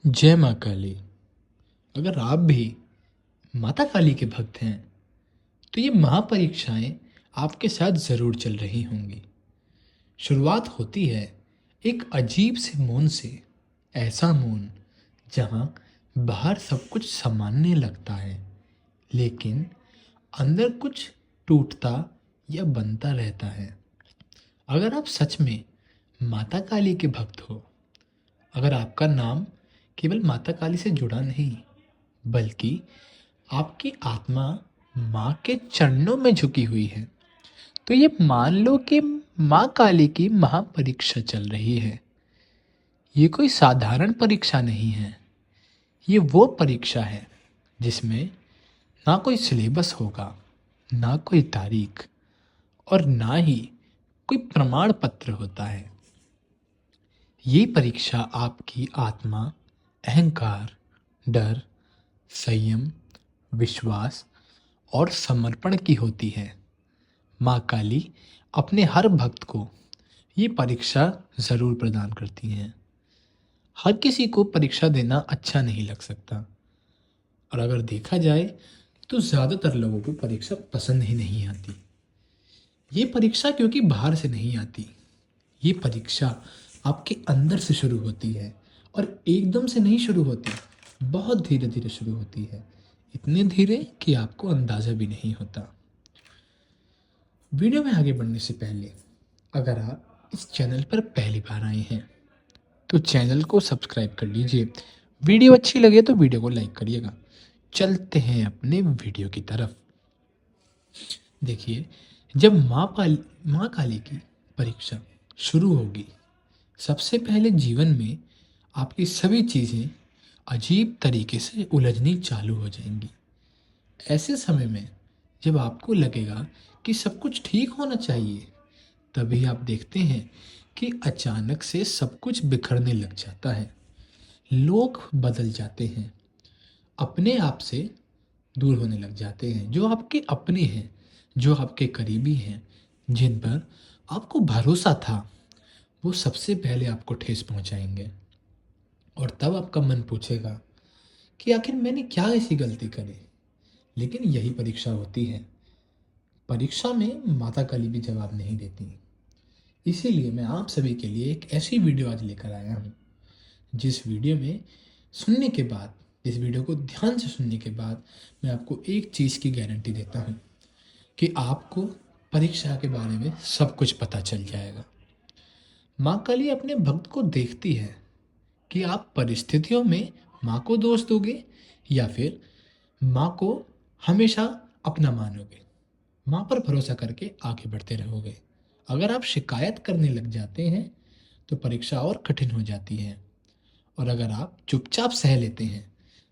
जय माँ काली। अगर आप भी माता काली के भक्त हैं तो ये महापरीक्षाएं आपके साथ ज़रूर चल रही होंगी। शुरुआत होती है एक अजीब से मौन से। ऐसा मौन जहाँ बाहर सब कुछ सामान्य लगता है, लेकिन अंदर कुछ टूटता या बनता रहता है। अगर आप सच में माता काली के भक्त हो, अगर आपका नाम केवल माता काली से जुड़ा नहीं, बल्कि आपकी आत्मा माँ के चरणों में झुकी हुई है, तो ये मान लो कि माँ काली की महापरीक्षा चल रही है। ये कोई साधारण परीक्षा नहीं है। ये वो परीक्षा है जिसमें ना कोई सिलेबस होगा, ना कोई तारीख, और ना ही कोई प्रमाण पत्र होता है। ये परीक्षा आपकी आत्मा, अहंकार, डर, संयम, विश्वास और समर्पण की होती है। माँ काली अपने हर भक्त को ये परीक्षा ज़रूर प्रदान करती हैं। हर किसी को परीक्षा देना अच्छा नहीं लग सकता, और अगर देखा जाए तो ज़्यादातर लोगों को परीक्षा पसंद ही नहीं आती। ये परीक्षा क्योंकि बाहर से नहीं आती। ये परीक्षा आपके अंदर से शुरू होती है, और एकदम से नहीं शुरू होती, बहुत धीरे धीरे शुरू होती है। इतने धीरे कि आपको अंदाज़ा भी नहीं होता। वीडियो में आगे बढ़ने से पहले अगर आप इस चैनल पर पहली बार आए हैं तो चैनल को सब्सक्राइब कर लीजिए। वीडियो अच्छी लगे तो वीडियो को लाइक करिएगा। चलते हैं अपने वीडियो की तरफ। देखिए, जब माँ काली की परीक्षा शुरू होगी, सबसे पहले जीवन में आपकी सभी चीज़ें अजीब तरीके से उलझनी चालू हो जाएंगी। ऐसे समय में जब आपको लगेगा कि सब कुछ ठीक होना चाहिए, तभी आप देखते हैं कि अचानक से सब कुछ बिखरने लग जाता है। लोग बदल जाते हैं, अपने आप से दूर होने लग जाते हैं। जो आपके अपने हैं, जो आपके करीबी हैं, जिन पर आपको भरोसा था, वो सबसे पहले आपको ठेस पहुंचाएंगे। और तब आपका मन पूछेगा कि आखिर मैंने क्या ऐसी गलती करी। लेकिन यही परीक्षा होती है। परीक्षा में माता काली भी जवाब नहीं देती। इसीलिए मैं आप सभी के लिए एक ऐसी वीडियो आज लेकर आया हूँ, जिस वीडियो में सुनने के बाद, इस वीडियो को ध्यान से सुनने के बाद, मैं आपको एक चीज़ की गारंटी देता हूँ कि आपको परीक्षा के बारे में सब कुछ पता चल जाएगा। माँ काली अपने भक्त को देखती है कि आप परिस्थितियों में माँ को दोष दोगे या फिर माँ को हमेशा अपना मानोगे, माँ पर भरोसा करके आगे बढ़ते रहोगे। अगर आप शिकायत करने लग जाते हैं तो परीक्षा और कठिन हो जाती है, और अगर आप चुपचाप सह लेते हैं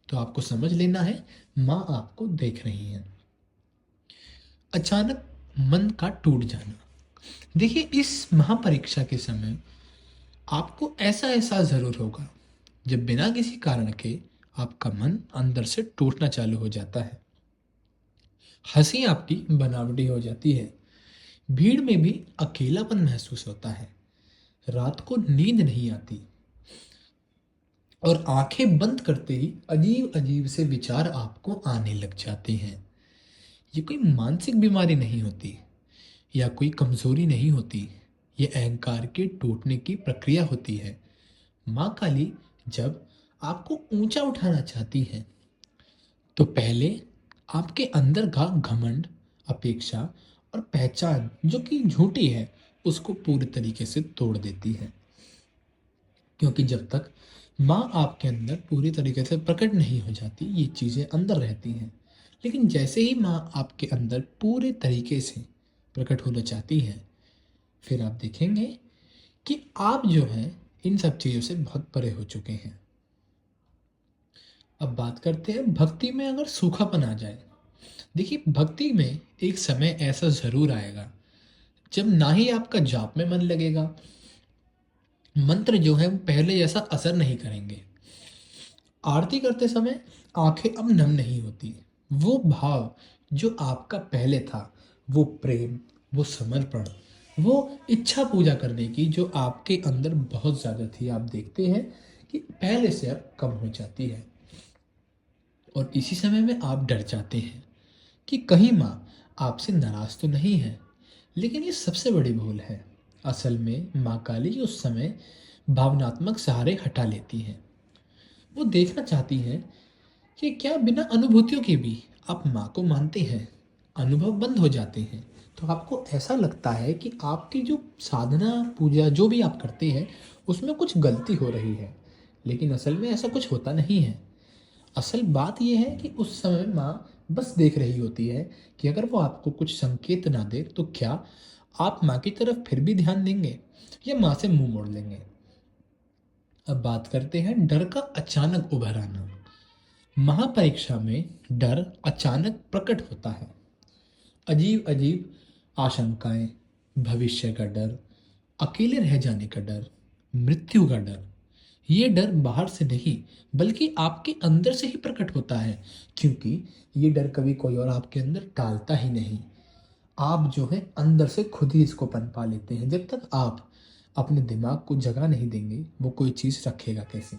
तो आपको समझ लेना है माँ आपको देख रही है। अचानक मन का टूट जाना। देखिए, इस महापरीक्षा के समय आपको ऐसा एहसास ज़रूर होगा जब बिना किसी कारण के आपका मन अंदर से टूटना चालू हो जाता है। हंसी आपकी बनावटी हो जाती है। भीड़ में भी अकेलापन महसूस होता है। रात को नींद नहीं आती, और आंखें बंद करते ही अजीब अजीब से विचार आपको आने लग जाते हैं। ये कोई मानसिक बीमारी नहीं होती या कोई कमजोरी नहीं होती। ये अहंकार के टूटने की प्रक्रिया होती है। माँ काली जब आपको ऊंचा उठाना चाहती है तो पहले आपके अंदर का घमंड, अपेक्षा और पहचान जो कि झूठी है, उसको पूरी तरीके से तोड़ देती है। क्योंकि जब तक माँ आपके अंदर पूरी तरीके से प्रकट नहीं हो जाती, ये चीज़ें अंदर रहती हैं। लेकिन जैसे ही माँ आपके अंदर पूरे तरीके से प्रकट होना चाहती है, फिर आप देखेंगे कि आप जो हैं इन सब चीज़ों से बहुत परे हो चुके हैं। अब बात करते हैं भक्ति में अगर सूखापन आ जाए। देखिए, भक्ति में एक समय ऐसा ज़रूर आएगा जब ना ही आपका जाप में मन लगेगा, मंत्र जो है वो पहले जैसा असर नहीं करेंगे, आरती करते समय आंखें अब नम नहीं होती। वो भाव जो आपका पहले था, वो प्रेम, वो समर्पण, वो इच्छा पूजा करने की जो आपके अंदर बहुत ज़्यादा थी, आप देखते हैं कि पहले से अब कम हो जाती है। और इसी समय में आप डर जाते हैं कि कहीं माँ आपसे नाराज तो नहीं है। लेकिन ये सबसे बड़ी भूल है। असल में माँ काली उस समय भावनात्मक सहारे हटा लेती हैं। वो देखना चाहती हैं कि क्या बिना अनुभूतियों के भी आप माँ को मानते हैं। अनुभव बंद हो जाते हैं तो आपको ऐसा लगता है कि आपकी जो साधना पूजा जो भी आप करते हैं उसमें कुछ गलती हो रही है। लेकिन असल में ऐसा कुछ होता नहीं है। असल बात यह है कि उस समय माँ बस देख रही होती है कि अगर वो आपको कुछ संकेत ना दे तो क्या आप माँ की तरफ फिर भी ध्यान देंगे या माँ से मुंह मोड़ लेंगे। अब बात करते हैं डर का अचानक उभर आना। महापरीक्षा में डर अचानक प्रकट होता है। अजीब अजीब आशंकाएं, भविष्य का डर, अकेले रह जाने का डर, मृत्यु का डर। ये डर बाहर से नहीं बल्कि आपके अंदर से ही प्रकट होता है, क्योंकि ये डर कभी कोई और आपके अंदर डालता ही नहीं। आप जो है अंदर से खुद ही इसको पनपा लेते हैं। जब तक आप अपने दिमाग को जगह नहीं देंगे वो कोई चीज़ रखेगा कैसे।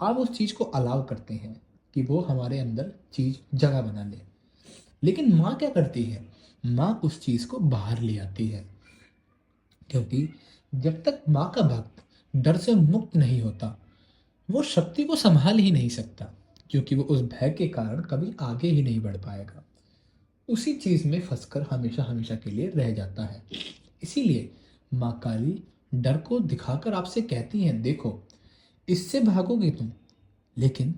आप उस चीज़ को अलाउ करते हैं कि वो हमारे अंदर चीज़ जगह बना ले। लेकिन माँ क्या करती है, माँ उस चीज़ को बाहर ले आती है। क्योंकि जब तक माँ का भक्त डर से मुक्त नहीं होता वो शक्ति को संभाल ही नहीं सकता, क्योंकि वो उस भय के कारण कभी आगे ही नहीं बढ़ पाएगा। उसी चीज में फंसकर हमेशा हमेशा के लिए रह जाता है। इसीलिए माँ काली डर को दिखाकर आपसे कहती हैं, देखो इससे भागोगे तुम, लेकिन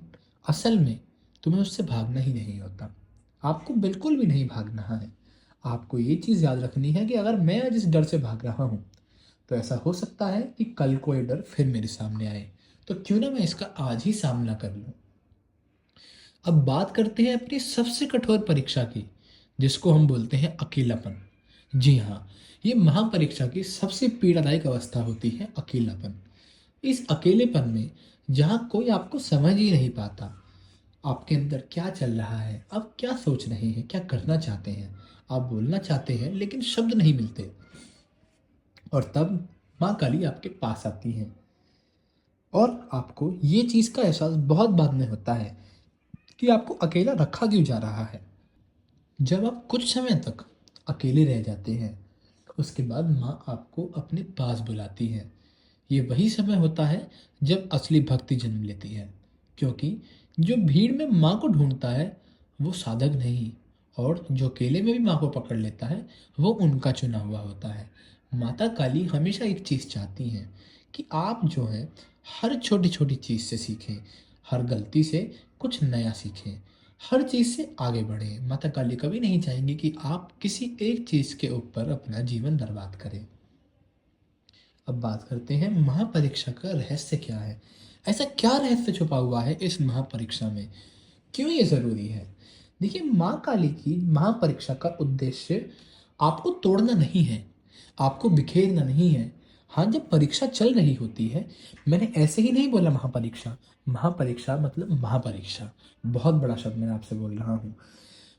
असल में तुम्हें उससे भागना ही नहीं होता। आपको बिल्कुल भी नहीं भागना है। आपको ये चीज़ याद रखनी है कि अगर मैं आज इस डर से भाग रहा हूँ तो ऐसा हो सकता है कि कल को ये डर फिर मेरे सामने आए, तो क्यों ना मैं इसका आज ही सामना कर लूँ। अब बात करते हैं अपनी सबसे कठोर परीक्षा की, जिसको हम बोलते हैं अकेलापन। जी हाँ, ये महापरीक्षा की सबसे पीड़ादायक अवस्था होती है अकेलापन। इस अकेलेपन में जहाँ कोई आपको समझ ही नहीं पाता, आपके अंदर क्या चल रहा है, आप क्या सोच रहे हैं, क्या करना चाहते हैं। आप बोलना चाहते हैं लेकिन शब्द नहीं मिलते। और तब माँ काली आपके पास आती हैं और आपको ये चीज़ का एहसास बहुत बाद में होता है कि आपको अकेला रखा क्यों जा रहा है। जब आप कुछ समय तक अकेले रह जाते हैं उसके बाद माँ आपको अपने पास बुलाती है। ये वही समय होता है जब असली भक्ति जन्म लेती है, क्योंकि जो भीड़ में माँ को ढूंढता है वो साधक नहीं, और जो अकेले में भी माँ को पकड़ लेता है वो उनका चुना हुआ होता है। माता काली हमेशा एक चीज़ चाहती हैं कि आप जो है हर छोटी छोटी चीज़ से सीखें, हर गलती से कुछ नया सीखें, हर चीज़ से आगे बढ़ें। माता काली कभी नहीं चाहेंगी कि आप किसी एक चीज़ के ऊपर अपना जीवन बर्बाद करें। अब बात करते हैं महापरीक्षा का रहस्य क्या है। ऐसा क्या रहस्य छुपा हुआ है इस महापरीक्षा में, क्यों ये ज़रूरी है। देखिए, माँ काली की महापरीक्षा का उद्देश्य आपको तोड़ना नहीं है, आपको बिखेरना नहीं है। हाँ, जब परीक्षा चल रही होती है, मैंने ऐसे ही नहीं बोला महापरीक्षा। महापरीक्षा मतलब महापरीक्षा, बहुत बड़ा शब्द मैं आपसे बोल रहा हूँ।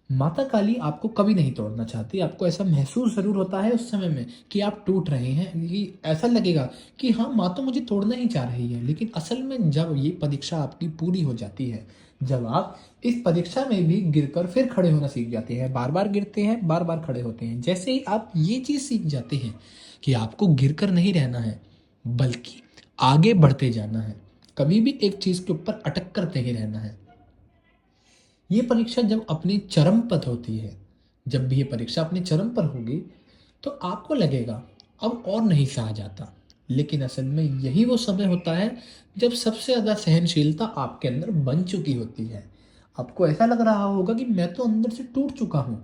माता काली आपको कभी नहीं तोड़ना चाहती। आपको ऐसा महसूस ज़रूर होता है उस समय में कि आप टूट रहे हैं, कि ऐसा लगेगा कि हाँ माँ तो मुझे तोड़ना ही चाह रही है। लेकिन असल में जब ये परीक्षा आपकी पूरी हो जाती है, जब आप इस परीक्षा में भी गिरकर फिर खड़े होना सीख जाते हैं, बार बार गिरते हैं बार बार खड़े होते हैं, जैसे ही आप ये चीज़ सीख जाते हैं कि आपको गिरकर नहीं रहना है बल्कि आगे बढ़ते जाना है, कभी भी एक चीज़ के ऊपर अटक कर नहीं रहना है। ये परीक्षा जब अपनी चरम पर होती है, जब भी ये परीक्षा अपने चरम पर होगी तो आपको लगेगा अब और नहीं सहा जाता। लेकिन असल में यही वो समय होता है जब सबसे ज़्यादा सहनशीलता आपके अंदर बन चुकी होती है। आपको ऐसा लग रहा होगा कि मैं तो अंदर से टूट चुका हूँ,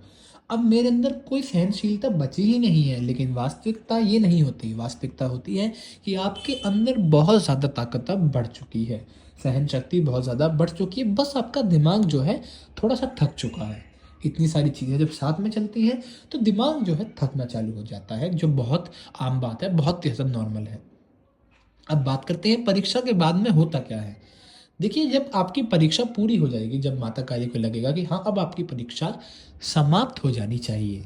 अब मेरे अंदर कोई सहनशीलता बची ही नहीं है। लेकिन वास्तविकता ये नहीं होती। वास्तविकता होती है कि आपके अंदर बहुत ज़्यादा ताकत अब बढ़ चुकी है, सहन शक्ति बहुत ज़्यादा बढ़ चुकी है। बस आपका दिमाग जो है थोड़ा सा थक चुका है। इतनी सारी चीज़ें जब साथ में चलती हैं तो दिमाग जो है थकना चालू हो जाता है, जो बहुत आम बात है, बहुत ही ज़्यादा नॉर्मल है। अब बात करते हैं परीक्षा के बाद में होता क्या है। देखिए, जब आपकी परीक्षा पूरी हो जाएगी, जब माता काली को लगेगा कि हाँ अब आपकी परीक्षा समाप्त हो जानी चाहिए,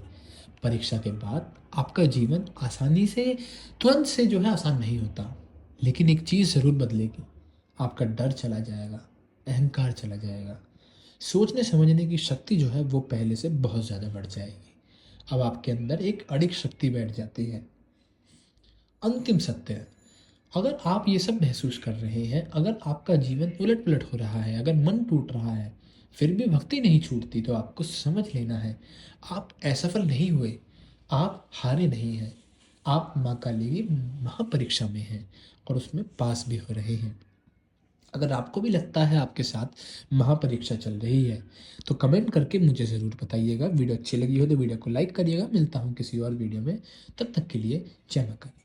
परीक्षा के बाद आपका जीवन आसानी से तुरंत से जो है आसान नहीं होता। लेकिन एक चीज़ ज़रूर बदलेगी, आपका डर चला जाएगा, अहंकार चला जाएगा। सोचने समझने की शक्ति जो है वो पहले से बहुत ज़्यादा बढ़ जाएगी। अब आपके अंदर एक अड़िग शक्ति बैठ जाती है। अंतिम सत्य है, अगर आप ये सब महसूस कर रहे हैं, अगर आपका जीवन उलट-पुलट हो रहा है, अगर मन टूट रहा है, फिर भी भक्ति नहीं छूटती, तो आपको समझ लेना है, आप असफल नहीं हुए, आप हारे नहीं हैं। आप माँ काली की महापरीक्षा में हैं और उसमें पास भी हो रहे हैं। अगर आपको भी लगता है आपके साथ महापरीक्षा चल रही है, तो कमेंट करके मुझे ज़रूर बताइएगा। वीडियो अच्छी लगी हो तो वीडियो को लाइक करिएगा। मिलता हूँ किसी और वीडियो में, तब तक के लिए जय माँ काली।